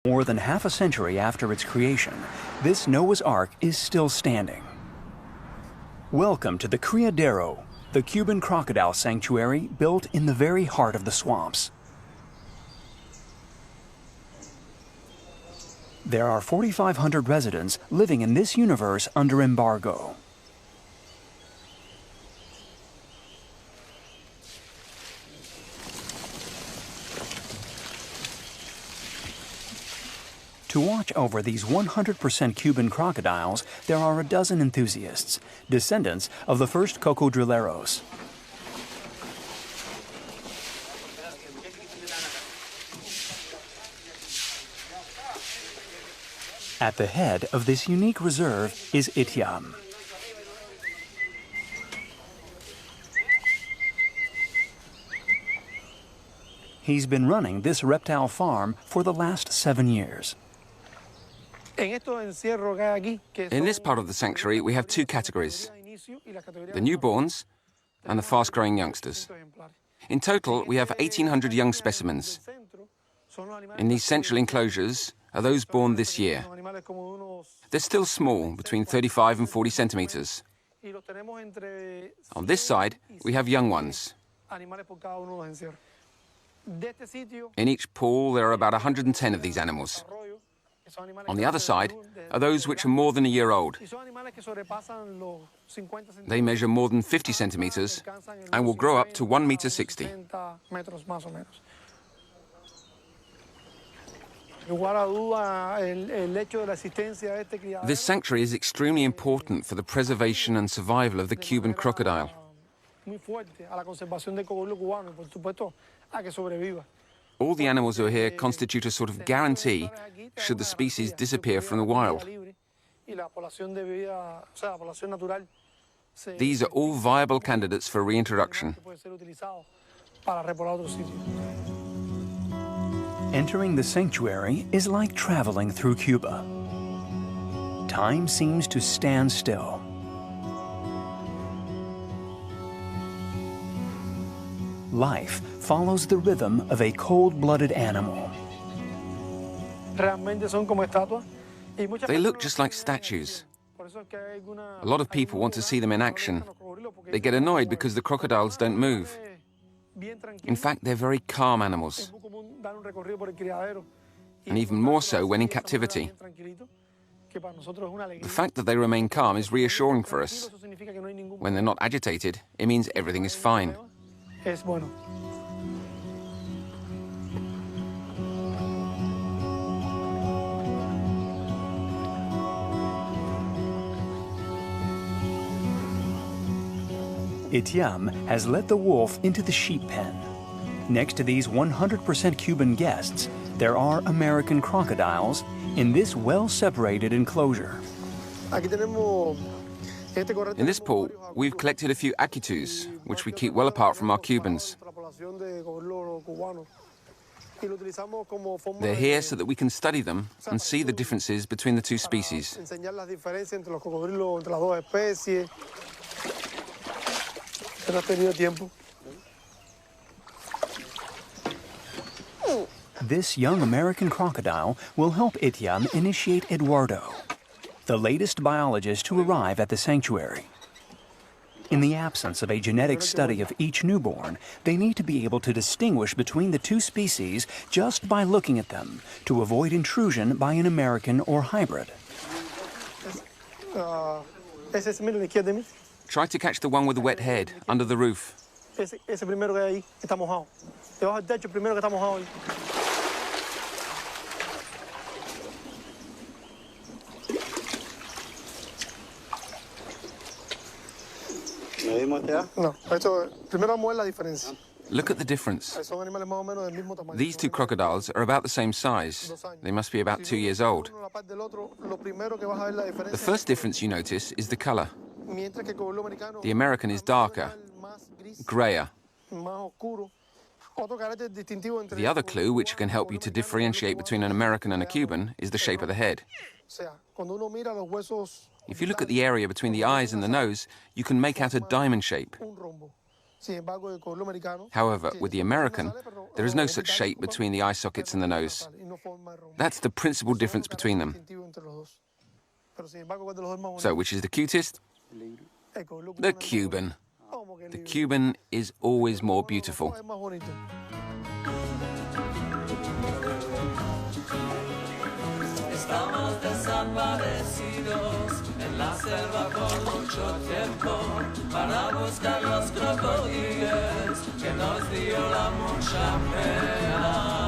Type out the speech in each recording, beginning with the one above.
More than half a century after its creation, this Noah's Ark is still standing. Welcome to the Criadero, the Cuban crocodile sanctuary built in the very heart of the swamps. There are 4,500 residents living in this universe under embargo. To watch over these 100% Cuban crocodiles, there are a dozen enthusiasts, descendants of the first cocodrileros. At the head of this unique reserve is Itiam. He's been running this reptile farm for the last 7 years. In this part of the sanctuary, we have two categories: the newborns and the fast-growing youngsters. In total, we have 1,800 young specimens. In these central enclosures are those born this year. They're still small, between 35 and 40 centimeters. On this side, we have young ones. In each pool, there are about 110 of these animals. On the other side are those which are more than a year old. They measure more than 50 centimeters and will grow up to 1,60 meters. This sanctuary is extremely important for the preservation and survival of the Cuban crocodile. All the animals who are here constitute a sort of guarantee should the species disappear from the wild. These are all viable candidates for reintroduction. Entering the sanctuary is like traveling through Cuba. Time seems to stand still. Life follows the rhythm of a cold-blooded animal. They look just like statues. A lot of people want to see them in action. They get annoyed because the crocodiles don't move. In fact, they're very calm animals, and even more so when in captivity. The fact that they remain calm is reassuring for us. When they're not agitated, it means everything is fine. Itiam has let the wolf into the sheep pen. Next to these 100% Cuban guests, there are American crocodiles in this well-separated enclosure. In this pool, we've collected a few akitus, which we keep well apart from our Cubans. They're here so that we can study them and see the differences between the two species. This young American crocodile will help Itiam initiate Eduardo, the latest biologist to arrive at the sanctuary. In the absence of a genetic study of each newborn, they need to be able to distinguish between the two species just by looking at them to avoid intrusion by an American or hybrid. Try to catch the one with the wet head under the roof. Look at the difference. These two crocodiles are about the same size. They must be about 2 years old. The first difference you notice is the color. The American is darker, grayer. The other clue which can help you to differentiate between an American and a Cuban is the shape of the head. If you look at the area between the eyes and the nose, you can make out a diamond shape. However, with the American, there is no such shape between the eye sockets and the nose. That's the principal difference between them. So, which is the cutest? The Cuban. The Cuban is always more beautiful. Estamos desaparecidos en la selva por mucho tiempo para buscar los crocodiles que nos dio la mucha pena.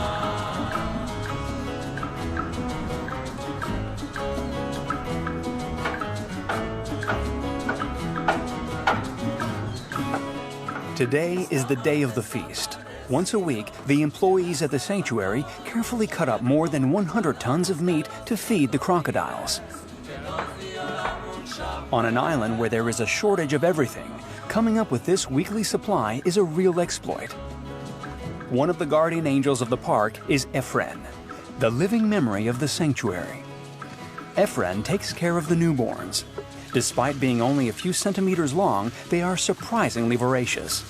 Today is the day of the feast. Once a week, the employees at the sanctuary carefully cut up more than 100 tons of meat to feed the crocodiles. On an island where there is a shortage of everything, coming up with this weekly supply is a real exploit. One of the guardian angels of the park is Efren, the living memory of the sanctuary. Efren takes care of the newborns. Despite being only a few centimeters long, they are surprisingly voracious.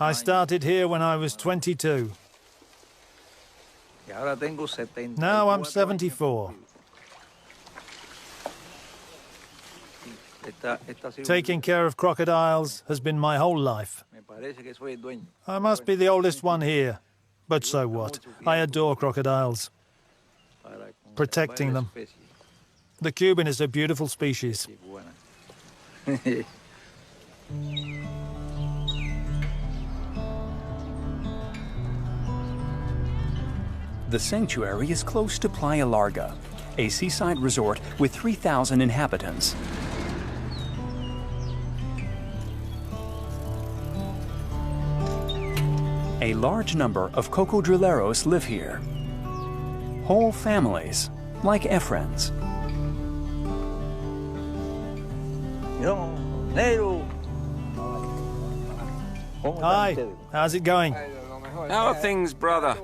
I started here when I was 22. Now I'm 74. Taking care of crocodiles has been my whole life. I must be the oldest one here, but so what? I adore crocodiles. Protecting them. The Cuban is a beautiful species. The sanctuary is close to Playa Larga, a seaside resort with 3,000 inhabitants. A large number of cocodrileros live here. Whole families, like Efren's. Hi, how's it going? How are things, brother?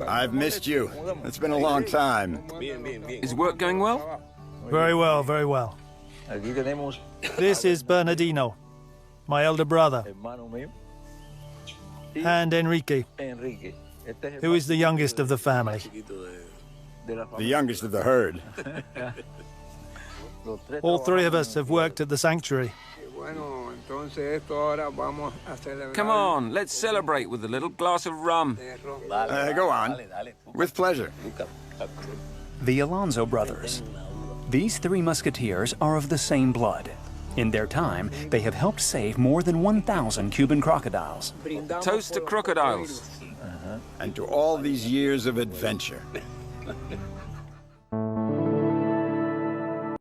I've missed you. It's been a long time. Is work going well? Very well, very well. This is Bernardino, my elder brother, and Enrique, who is the youngest of the family. The youngest of the herd. All three of us have worked at the sanctuary. Come on, let's celebrate with a little glass of rum. Go on. With pleasure. The Alonso brothers. These three musketeers are of the same blood. In their time, they have helped save more than 1,000 Cuban crocodiles. Toast to crocodiles. And to all these years of adventure.